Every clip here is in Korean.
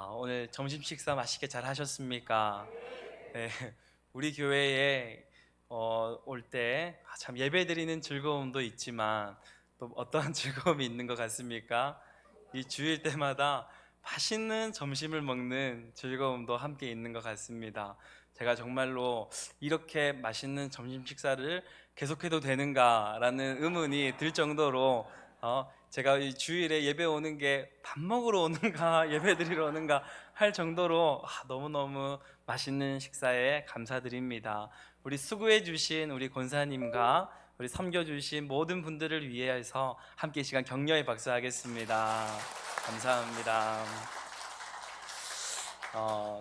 오늘 점심 식사 맛있게 잘 하셨습니까? 네, 우리 교회에 올 때 참 예배드리는 즐거움도 있지만 또 어떠한 즐거움이 있는 것 같습니까? 이 주일 때마다 맛있는 점심을 먹는 즐거움도 함께 있는 것 같습니다. 제가 정말로 이렇게 맛있는 점심 식사를 계속해도 되는가라는 의문이 들 정도로 제가 이 주일에 예배 오는 게 밥 먹으러 오는가 예배 드리러 오는가 할 정도로 너무너무 맛있는 식사에 감사드립니다. 우리 수고해 주신 우리 권사님과 우리 섬겨 주신 모든 분들을 위해서 함께 이 시간 격려의 박수 하겠습니다. 감사합니다.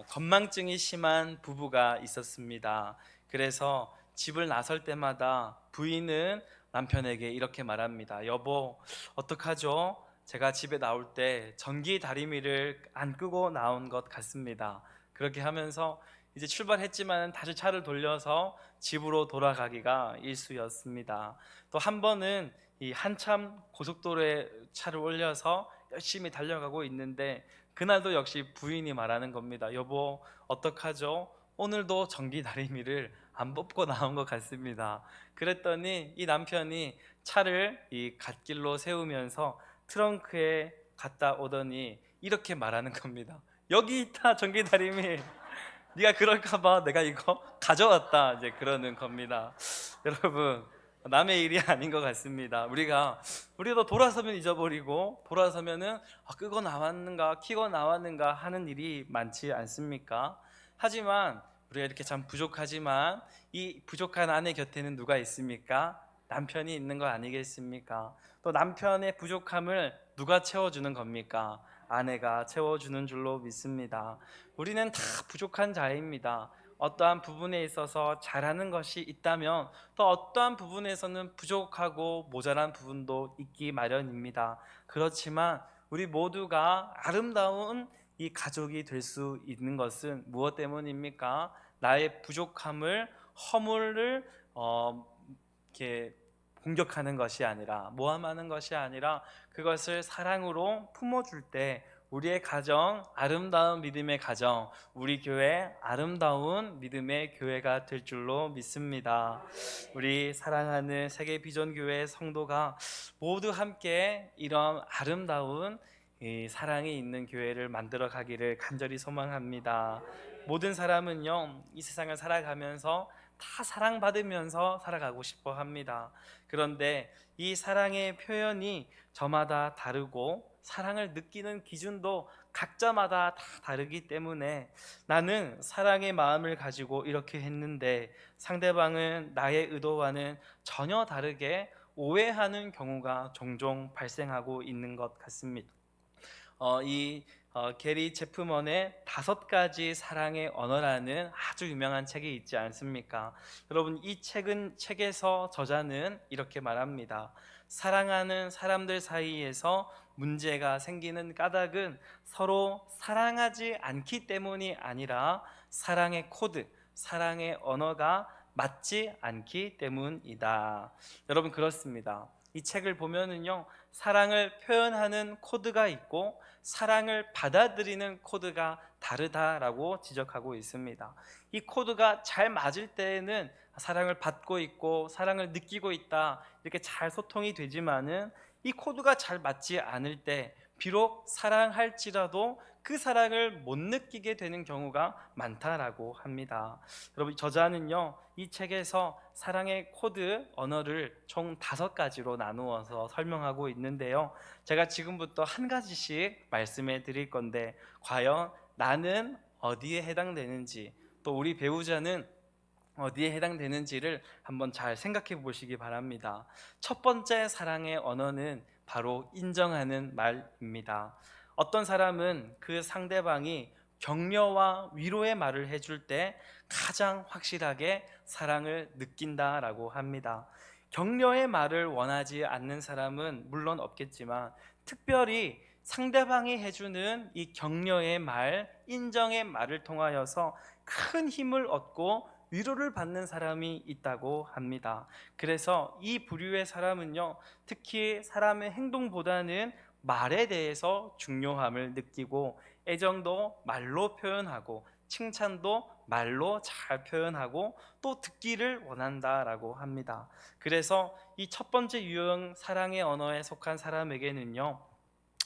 건망증이 심한 부부가 있었습니다. 그래서 집을 나설 때마다 부인은 남편에게 이렇게 말합니다. 여보, 어떡하죠? 제가 집에 나올 때 전기 다리미를 안 끄고 나온 것 같습니다. 그렇게 하면서 이제 출발했지만 다시 차를 돌려서 집으로 돌아가기가 일쑤였습니다. 또 한 번은 이 한참 고속도로에 차를 올려서 열심히 달려가고 있는데 그날도 역시 부인이 말하는 겁니다. 여보, 어떡하죠? 오늘도 전기 다리미를 안 뽑고 나온 것 같습니다. 그랬더니 이 남편이 차를 이 갓길로 세우면서 트렁크에 갖다 오더니 이렇게 말하는 겁니다. 여기 있다, 전기 다리미. 네가 그럴까봐 내가 이거 가져왔다. 이제 그러는 겁니다. 여러분, 남의 일이 아닌 것 같습니다. 우리도 돌아서면 잊어버리고 돌아서면은 끄고 나왔는가 켜고 나왔는가 하는 일이 많지 않습니까? 하지만 우리가 이렇게 참 부족하지만 이 부족한 아내 곁에는 누가 있습니까? 남편이 있는 거 아니겠습니까? 또 남편의 부족함을 누가 채워주는 겁니까? 아내가 채워주는 줄로 믿습니다. 우리는 다 부족한 자입니다. 어떠한 부분에 있어서 잘하는 것이 있다면 또 어떠한 부분에서는 부족하고 모자란 부분도 있기 마련입니다. 그렇지만 우리 모두가 아름다운 이 가족이 될 수 있는 것은 무엇 때문입니까? 나의 부족함을 허물을 이렇게 공격하는 것이 아니라 모함하는 것이 아니라 그것을 사랑으로 품어줄 때 우리의 가정 아름다운 믿음의 가정, 우리 교회 아름다운 믿음의 교회가 될 줄로 믿습니다. 우리 사랑하는 세계 비전 교회 성도가 모두 함께 이런 아름다운 이 사랑이 있는 교회를 만들어 가기를 간절히 소망합니다. 모든 사람은요, 이 세상을 살아가면서 다 사랑받으면서 살아가고 싶어 합니다. 그런데 이 사랑의 표현이 저마다 다르고 사랑을 느끼는 기준도 각자마다 다 다르기 때문에 나는 사랑의 마음을 가지고 이렇게 했는데 상대방은 나의 의도와는 전혀 다르게 오해하는 경우가 종종 발생하고 있는 것 같습니다. 이 게리 체프먼의 5가지 사랑의 언어라는 아주 유명한 책이 있지 않습니까? 여러분, 이 책에서 저자는 이렇게 말합니다. 사랑하는 사람들 사이에서 문제가 생기는 까닭은 서로 사랑하지 않기 때문이 아니라 사랑의 코드, 사랑의 언어가 맞지 않기 때문이다. 여러분, 그렇습니다. 이 책을 보면은요, 사랑을 표현하는 코드가 있고 사랑을 받아들이는 코드가 다르다라고 지적하고 있습니다. 이 코드가 잘 맞을 때에는 사랑을 받고 있고 사랑을 느끼고 있다 이렇게 잘 소통이 되지만은 이 코드가 잘 맞지 않을 때 비록 사랑할지라도 그 사랑을 못 느끼게 되는 경우가 많다라고 합니다. 여러분, 저자는요, 이 책에서 사랑의 코드 언어를 총 5가지로 나누어서 설명하고 있는데요, 제가 지금부터 한 가지씩 말씀해 드릴 건데 과연 나는 어디에 해당되는지 또 우리 배우자는 어디에 해당되는지를 한번 잘 생각해 보시기 바랍니다. 첫 번째 사랑의 언어는 바로 인정하는 말입니다. 어떤 사람은 그 상대방이 격려와 위로의 말을 해줄 때 가장 확실하게 사랑을 느낀다라고 합니다. 격려의 말을 원하지 않는 사람은 물론 없겠지만 특별히 상대방이 해주는 이 격려의 말, 인정의 말을 통하여서 큰 힘을 얻고 위로를 받는 사람이 있다고 합니다. 그래서 이 부류의 사람은요, 특히 사람의 행동보다는 말에 대해서 중요함을 느끼고 애정도 말로 표현하고 칭찬도 말로 잘 표현하고 또 듣기를 원한다라고 합니다. 그래서 이 첫 번째 유형 사랑의 언어에 속한 사람에게는요,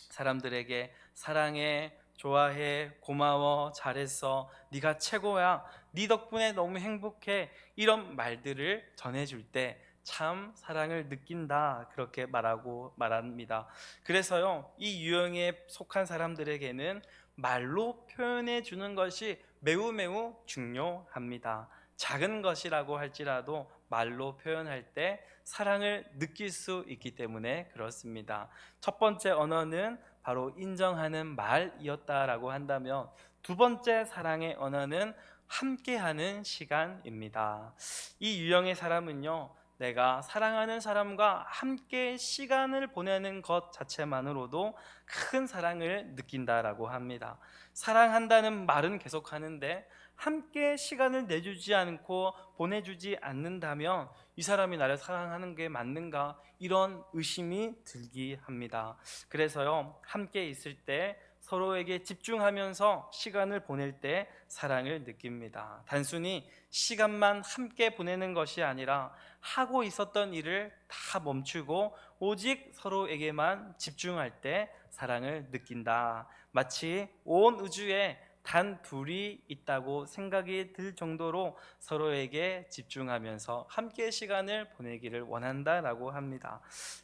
사람들에게 사랑해, 좋아해, 고마워, 잘했어, 네가 최고야, 네 덕분에 너무 행복해, 이런 말들을 전해줄 때 참 사랑을 느낀다, 그렇게 말합니다. 그래서요, 이 유형에 속한 사람들에게는 말로 표현해 주는 것이 매우 매우 중요합니다. 작은 것이라고 할지라도 말로 표현할 때 사랑을 느낄 수 있기 때문에 그렇습니다. 첫 번째 언어는 바로 인정하는 말이었다라고 한다면, 두 번째 사랑의 언어는 함께하는 시간입니다. 이 유형의 사람은요, 내가 사랑하는 사람과 함께 시간을 보내는 것 자체만으로도 큰 사랑을 느낀다라고 합니다. 사랑한다는 말은 계속 하는데 함께 시간을 내주지 않고 보내주지 않는다면 이 사람이 나를 사랑하는 게 맞는가, 이런 의심이 들기 합니다. 그래서요, 함께 있을 때 서로에게 집중하면서 시간을 보낼 때 사랑을 느낍니다. 단순히 시간만 함께 보내는 것이 아니라 하고 있었던 일을 다 멈추고 오직 서로에게만 집중할 때 사랑을 느낀다. 마치 온 우주에 단 둘이 있다고 생각이 들 정도로 서로에게 집중하면서 함께 시간을 보내기를 원한다라고 합니다.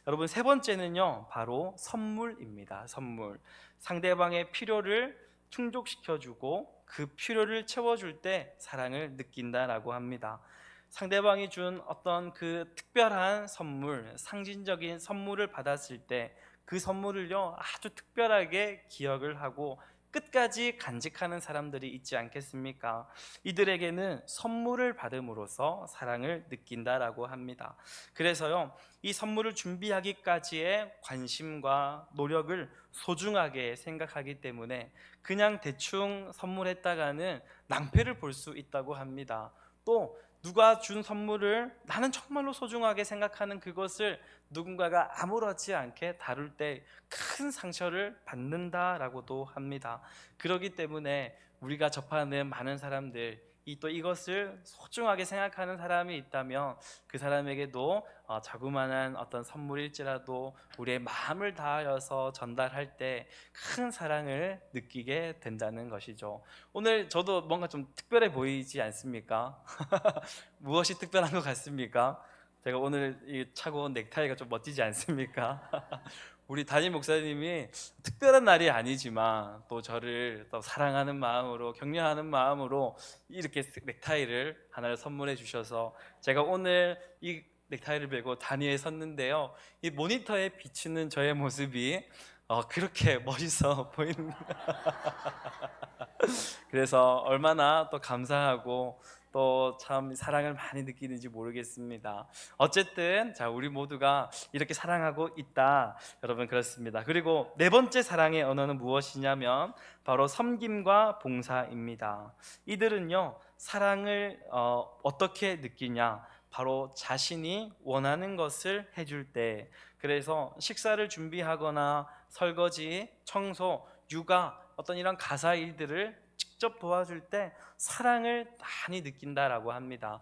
여러분, 세 번째는요, 바로 선물입니다. 선물. 상대방의 필요를 충족시켜주고 그 필요를 채워줄 때 사랑을 느낀다라고 합니다. 상대방이 준 어떤 그 특별한 선물, 상징적인 선물을 받았을 때 그 선물을요, 아주 특별하게 기억을 하고 끝까지 간직하는 사람들이 있지 않겠습니까? 이들에게는 선물을 받음으로써 사랑을 느낀다라고 합니다. 그래서요, 이 선물을 준비하기까지의 관심과 노력을 소중하게 생각하기 때문에 그냥 대충 선물했다가는 낭패를 볼 수 있다고 합니다. 또 누가 준 선물을 나는 정말로 소중하게 생각하는 그것을 누군가가 아무렇지 않게 다룰 때 큰 상처를 받는다라고도 합니다. 그렇기 때문에 우리가 접하는 많은 사람들, 또 이것을 소중하게 생각하는 사람이 있다면 그 사람에게도 자그마한 어떤 선물일지라도 우리의 마음을 다하여서 전달할 때 큰 사랑을 느끼게 된다는 것이죠. 오늘 저도 뭔가 좀 특별해 보이지 않습니까? 무엇이 특별한 것 같습니까? 제가 오늘 차고 온 넥타이가 좀 멋지지 않습니까? 우리 담임 목사님이 특별한 날이 아니지만 또 저를 또 사랑하는 마음으로, 격려하는 마음으로 이렇게 넥타이를 하나를 선물해 주셔서 제가 오늘 이 넥타이를 메고 단위에 섰는데요, 이 모니터에 비치는 저의 모습이 그렇게 멋있어 보이는 그래서 얼마나 또 감사하고 또 참 사랑을 많이 느끼는지 모르겠습니다. 어쨌든 자, 우리 모두가 이렇게 사랑하고 있다, 여러분, 그렇습니다. 그리고 네 번째 사랑의 언어는 무엇이냐면 바로 섬김과 봉사입니다. 이들은요, 사랑을 어떻게 느끼냐, 바로 자신이 원하는 것을 해줄 때, 그래서 식사를 준비하거나 설거지, 청소, 육아, 어떤 이런 가사 일들을 직접 도와줄 때 사랑을 많이 느낀다라고 합니다.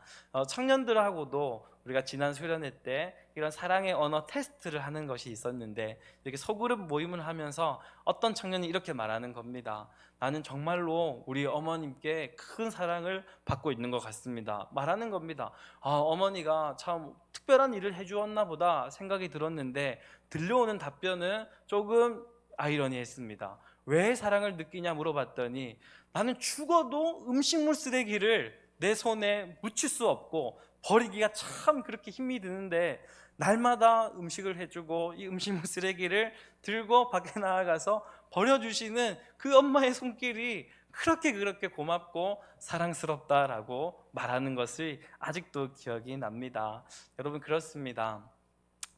청년들하고도 우리가 지난 수련회 때 이런 사랑의 언어 테스트를 하는 것이 있었는데, 이렇게 소그룹 모임을 하면서 어떤 청년이 이렇게 말하는 겁니다. 나는 정말로 우리 어머님께 큰 사랑을 받고 있는 것 같습니다, 말하는 겁니다. 어머니가 참 특별한 일을 해주었나 보다 생각이 들었는데 들려오는 답변은 조금 아이러니했습니다. 왜 사랑을 느끼냐 물어봤더니 나는 죽어도 음식물 쓰레기를 내 손에 묻힐 수 없고 버리기가 참 그렇게 힘이 드는데 날마다 음식을 해주고 이 음식물 쓰레기를 들고 밖에 나아가서 버려주시는 그 엄마의 손길이 그렇게 고맙고 사랑스럽다라고 말하는 것을 아직도 기억이 납니다. 여러분, 그렇습니다.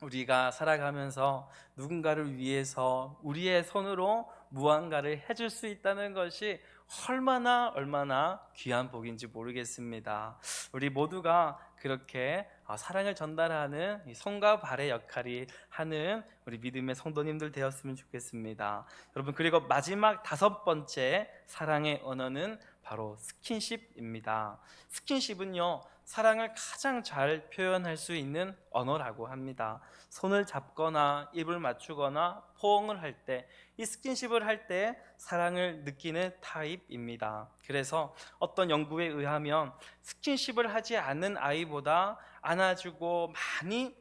우리가 살아가면서 누군가를 위해서 우리의 손으로 무언가를 해줄 수 있다는 것이 얼마나 귀한 복인지 모르겠습니다. 우리 모두가 그렇게 사랑을 전달하는 이 손과 발의 역할이 하는 우리 믿음의 성도님들 되었으면 좋겠습니다. 여러분, 그리고 마지막 다섯 번째 사랑의 언어는 바로 스킨십입니다. 스킨십은요, 사랑을 가장 잘 표현할 수 있는 언어라고 합니다. 손을 잡거나 입을 맞추거나 포옹을 할 때, 이 스킨십을 할 때 사랑을 느끼는 타입입니다. 그래서 어떤 연구에 의하면 스킨십을 하지 않는 아이보다 안아주고 많이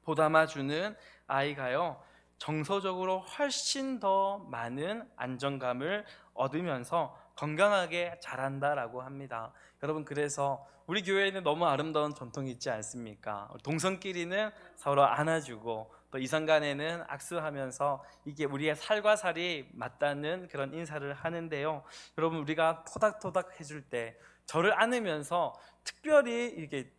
보담아주는 아이가요, 정서적으로 훨씬 더 많은 안정감을 얻으면서 건강하게 자란다라고 합니다. 여러분, 그래서 우리 교회에는 너무 아름다운 전통이 있지 않습니까? 동성끼리는 서로 안아주고 또 이성간에는 악수하면서 이게 우리의 살과 살이 맞닿는 그런 인사를 하는데요. 여러분, 우리가 토닥토닥 해줄 때 저를 안으면서 특별히 이렇게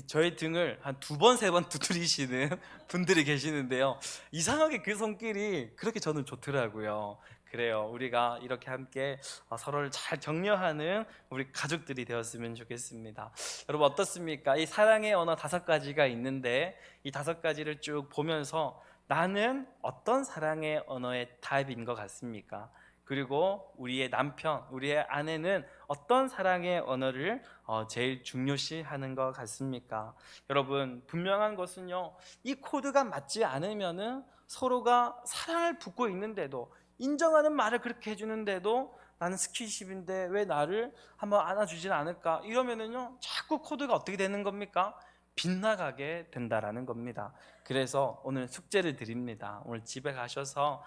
저의 등을 한 두 번, 세 번 두드리시는 분들이 계시는데요. 이상하게 그 손길이 그렇게 저는 좋더라고요. 그래요. 우리가 이렇게 함께 서로를 잘 격려하는 우리 가족들이 되었으면 좋겠습니다. 여러분, 어떻습니까? 이 사랑의 언어 다섯 가지가 있는데 이 다섯 가지를 쭉 보면서 나는 어떤 사랑의 언어의 타입인 것 같습니까? 그리고 우리의 남편, 우리의 아내는 어떤 사랑의 언어를 제일 중요시하는 것 같습니까? 여러분, 분명한 것은요, 이 코드가 맞지 않으면은 서로가 사랑을 붓고 있는데도, 인정하는 말을 그렇게 해주는데도 나는 스킨십인데 왜 나를 한번 안아주진 않을까, 이러면은요 자꾸 코드가 어떻게 되는 겁니까? 빗나가게 된다라는 겁니다. 그래서 오늘 숙제를 드립니다. 오늘 집에 가셔서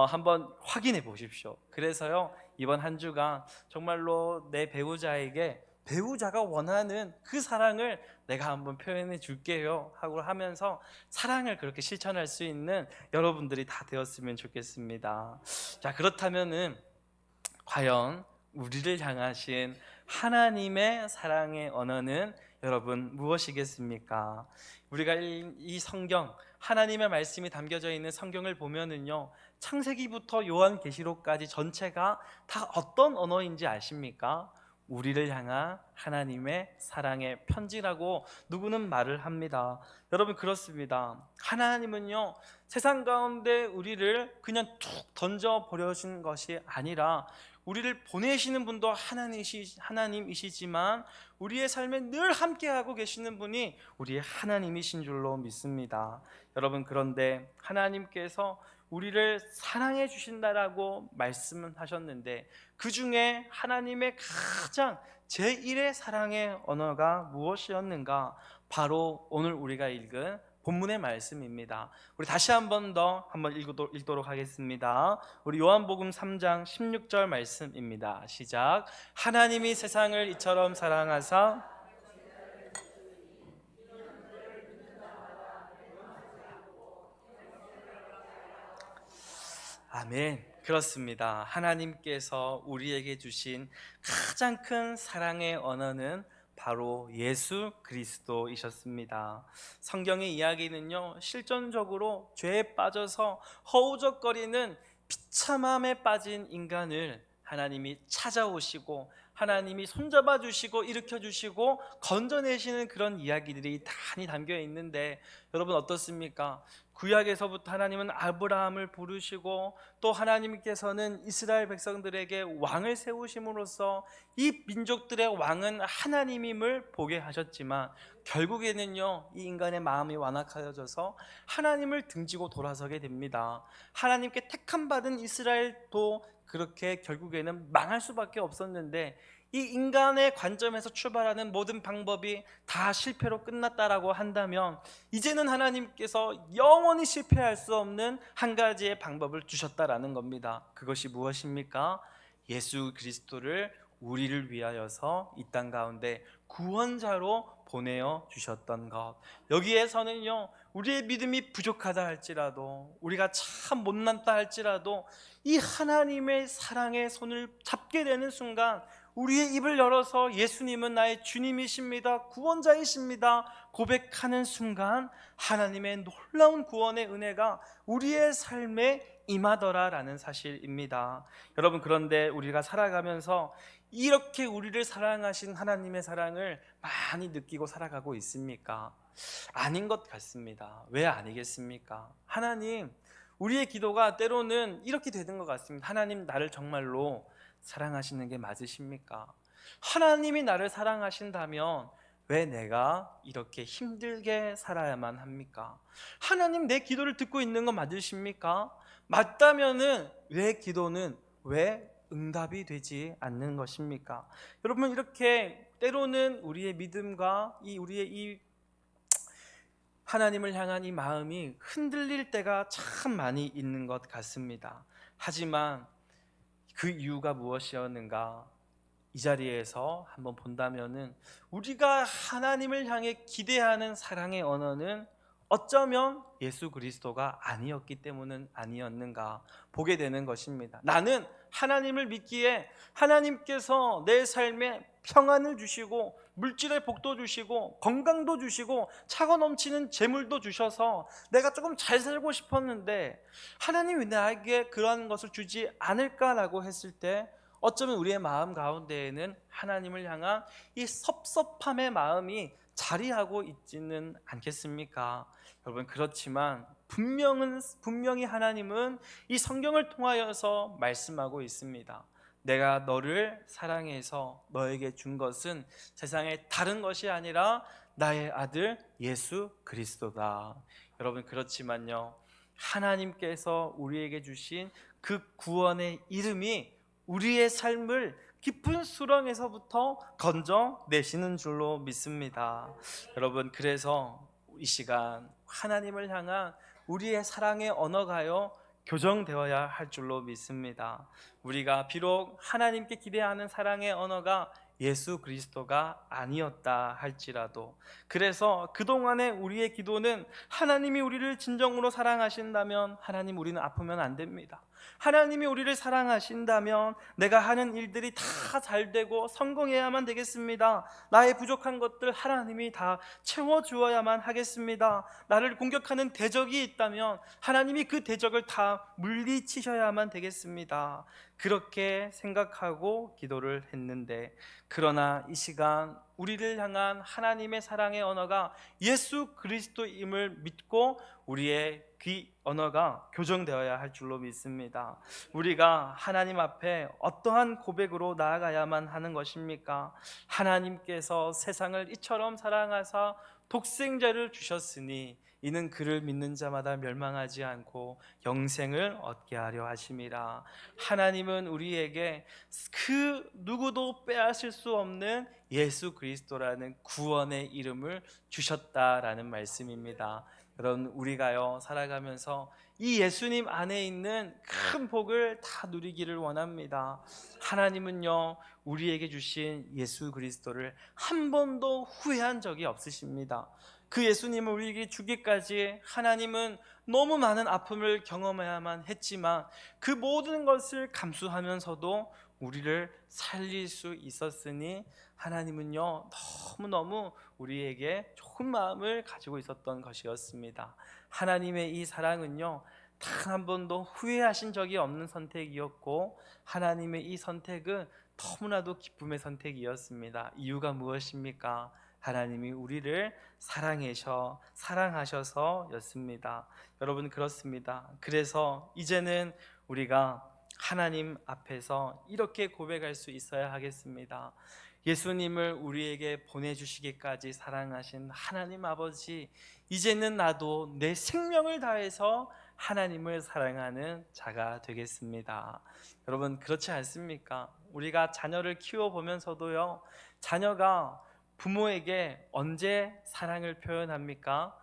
한번 확인해 보십시오. 그래서요, 이번 한 주간 정말로 내 배우자에게 배우자가 원하는 그 사랑을 내가 한번 표현해 줄게요 하고 하면서 사랑을 그렇게 실천할 수 있는 여러분들이 다 되었으면 좋겠습니다. 자, 그렇다면은 과연 우리를 향하신 하나님의 사랑의 언어는 여러분 무엇이겠습니까? 우리가 이 성경, 하나님의 말씀이 담겨져 있는 성경을 보면은요, 창세기부터 요한계시록까지 전체가 다 어떤 언어인지 아십니까? 우리를 향한 하나님의 사랑의 편지라고 누구는 말을 합니다. 여러분, 그렇습니다. 하나님은요, 세상 가운데 우리를 그냥 툭 던져 버려준 것이 아니라 우리를 보내시는 분도 하나님이시지만 우리의 삶에 늘 함께하고 계시는 분이 우리의 하나님이신 줄로 믿습니다. 여러분, 그런데 하나님께서 우리를 사랑해 주신다라고 말씀을 하셨는데 그 중에 하나님의 가장 제1의 사랑의 언어가 무엇이었는가? 바로 오늘 우리가 읽은 본문의 말씀입니다. 우리 다시 한 번 더 읽도록 하겠습니다. 우리 요한복음 3장 16절 말씀입니다. 시작. 하나님이 세상을 이처럼 사랑하사. 아멘. 그렇습니다. 하나님께서 우리에게 주신 가장 큰 사랑의 언어는 바로 예수 그리스도이셨습니다. 성경의 이야기는요, 실존적으로 죄에 빠져서 허우적거리는 비참함에 빠진 인간을 하나님이 찾아오시고 하나님이 손잡아 주시고 일으켜 주시고 건져내시는 그런 이야기들이 많이 담겨 있는데, 여러분 어떻습니까? 구약에서부터 하나님은 아브라함을 부르시고 또 하나님께서는 이스라엘 백성들에게 왕을 세우심으로써 이 민족들의 왕은 하나님임을 보게 하셨지만 결국에는요, 이 인간의 마음이 완악하여져서 하나님을 등지고 돌아서게 됩니다. 하나님께 택함 받은 이스라엘도 그렇게 결국에는 망할 수밖에 없었는데, 이 인간의 관점에서 출발하는 모든 방법이 다 실패로 끝났다라고 한다면 이제는 하나님께서 영원히 실패할 수 없는 한 가지의 방법을 주셨다라는 겁니다. 그것이 무엇입니까? 예수 그리스도를 우리를 위하여서 이 땅 가운데 구원자로 보내어 주셨던 것. 여기에서는요, 우리의 믿음이 부족하다 할지라도, 우리가 참 못났다 할지라도 이 하나님의 사랑의 손을 잡게 되는 순간 우리의 입을 열어서 예수님은 나의 주님이십니다, 구원자이십니다 고백하는 순간 하나님의 놀라운 구원의 은혜가 우리의 삶에 임하더라라는 사실입니다. 여러분, 그런데 우리가 살아가면서 이렇게 우리를 사랑하신 하나님의 사랑을 많이 느끼고 살아가고 있습니까? 아닌 것 같습니다. 왜 아니겠습니까? 하나님, 우리의 기도가 때로는 이렇게 되는 것 같습니다. 하나님, 나를 정말로 사랑하시는 게 맞으십니까? 하나님이 나를 사랑하신다면 왜 내가 이렇게 힘들게 살아야만 합니까? 하나님, 내 기도를 듣고 있는 건 맞으십니까? 맞다면은 왜 기도는 왜 응답이 되지 않는 것입니까? 여러분, 이렇게 때로는 우리의 믿음과 우리의 이 하나님을 향한 이 마음이 흔들릴 때가 참 많이 있는 것 같습니다. 하지만 그 이유가 무엇이었는가? 이 자리에서 한번 본다면은 우리가 하나님을 향해 기대하는 사랑의 언어는 어쩌면 예수 그리스도가 아니었기 때문은 아니었는가 보게 되는 것입니다. 나는 하나님을 믿기에 하나님께서 내 삶에 평안을 주시고 물질의 복도 주시고 건강도 주시고 차고 넘치는 재물도 주셔서 내가 조금 잘 살고 싶었는데 하나님이 나에게 그러한 것을 주지 않을까라고 했을 때 어쩌면 우리의 마음 가운데에는 하나님을 향한 이 섭섭함의 마음이 자리하고 있지는 않겠습니까? 여러분, 그렇지만 분명히 하나님은 이 성경을 통하여서 말씀하고 있습니다. 내가 너를 사랑해서 너에게 준 것은 세상의 다른 것이 아니라 나의 아들 예수 그리스도다. 여러분, 그렇지만요, 하나님께서 우리에게 주신 그 구원의 이름이 우리의 삶을 깊은 수렁에서부터 건져내시는 줄로 믿습니다. 여러분, 그래서 이 시간 하나님을 향한 우리의 사랑의 언어가요 교정되어야 할 줄로 믿습니다. 우리가 비록 하나님께 기대하는 사랑의 언어가 예수 그리스도가 아니었다 할지라도, 그래서 그동안의 우리의 기도는 하나님이 우리를 진정으로 사랑하신다면 하나님, 우리는 아프면 안 됩니다. 하나님이 우리를 사랑하신다면 내가 하는 일들이 다 잘 되고 성공해야만 되겠습니다. 나의 부족한 것들 하나님이 다 채워주어야만 하겠습니다. 나를 공격하는 대적이 있다면 하나님이 그 대적을 다 물리치셔야만 되겠습니다. 그렇게 생각하고 기도를 했는데, 그러나 이 시간 우리를 향한 하나님의 사랑의 언어가 예수 그리스도임을 믿고 우리의 귀 언어가 교정되어야 할 줄로 믿습니다. 우리가 하나님 앞에 어떠한 고백으로 나아가야만 하는 것입니까? 하나님께서 세상을 이처럼 사랑하사 독생자를 주셨으니 이는 그를 믿는 자마다 멸망하지 않고 영생을 얻게 하려 하심이라. 하나님은 우리에게 그 누구도 빼앗을 수 없는 예수 그리스도라는 구원의 이름을 주셨다라는 말씀입니다. 여러분, 우리가요 살아가면서 이 예수님 안에 있는 큰 복을 다 누리기를 원합니다. 하나님은요 우리에게 주신 예수 그리스도를 한 번도 후회한 적이 없으십니다. 그 예수님을 우리에게 주기까지 하나님은 너무 많은 아픔을 경험해야만 했지만 그 모든 것을 감수하면서도 우리를 살릴 수 있었으니 하나님은요 너무너무 우리에게 좋은 마음을 가지고 있었던 것이었습니다. 하나님의 이 사랑은요 단 한 번도 후회하신 적이 없는 선택이었고, 하나님의 이 선택은 너무나도 기쁨의 선택이었습니다. 이유가 무엇입니까? 하나님이 우리를 사랑하셔서였습니다. 여러분, 그렇습니다. 그래서 이제는 우리가 하나님 앞에서 이렇게 고백할 수 있어야 하겠습니다. 예수님을 우리에게 보내주시기까지 사랑하신 하나님 아버지, 이제는 나도 내 생명을 다해서 하나님을 사랑하는 자가 되겠습니다. 여러분, 그렇지 않습니까? 우리가 자녀를 키워보면서도요, 자녀가 부모에게 언제 사랑을 표현합니까?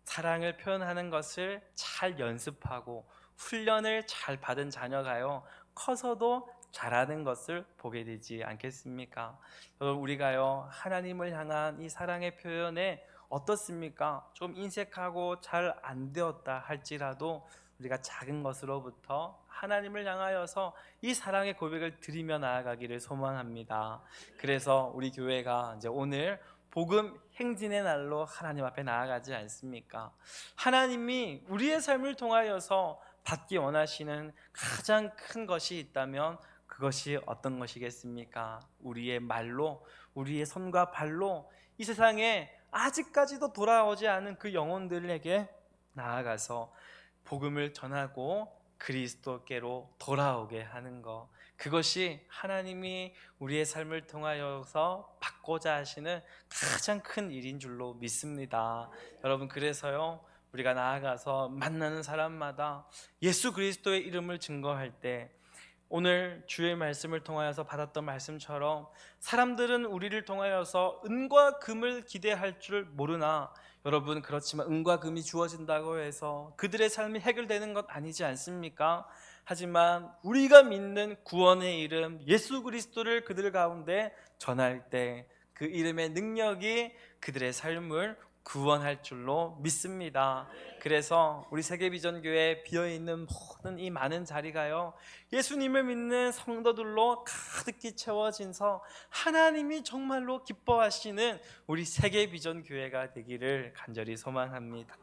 사랑을 표현하는 것을 잘 연습하고 훈련을 잘 받은 자녀가요 커서도 잘하는 것을 보게 되지 않겠습니까? 여러분, 우리가요 하나님을 향한 이 사랑의 표현에 어떻습니까? 좀 인색하고 잘 안 되었다 할지라도 우리가 작은 것으로부터 하나님을 향하여서 이 사랑의 고백을 드리며 나아가기를 소망합니다. 그래서 우리 교회가 이제 오늘 복음 행진의 날로 하나님 앞에 나아가지 않습니까? 하나님이 우리의 삶을 통하여서 받기 원하시는 가장 큰 것이 있다면 그것이 어떤 것이겠습니까? 우리의 말로, 우리의 손과 발로 이 세상에 아직까지도 돌아오지 않은 그 영혼들에게 나아가서 복음을 전하고 그리스도께로 돌아오게 하는 것, 그것이 하나님이 우리의 삶을 통하여서 받고자 하시는 가장 큰 일인 줄로 믿습니다. 여러분, 그래서요, 우리가 나아가서 만나는 사람마다 예수 그리스도의 이름을 증거할 때 오늘 주의 말씀을 통하여서 받았던 말씀처럼 사람들은 우리를 통하여서 은과 금을 기대할 줄 모르나, 여러분, 그렇지만 은과 금이 주어진다고 해서 그들의 삶이 해결되는 것 아니지 않습니까? 하지만 우리가 믿는 구원의 이름 예수 그리스도를 그들 가운데 전할 때 그 이름의 능력이 그들의 삶을 구원할 줄로 믿습니다. 그래서 우리 세계비전교회 비어있는 모든 이 많은 자리가요, 예수님을 믿는 성도들로 가득히 채워진서 하나님이 정말로 기뻐하시는 우리 세계비전교회가 되기를 간절히 소망합니다.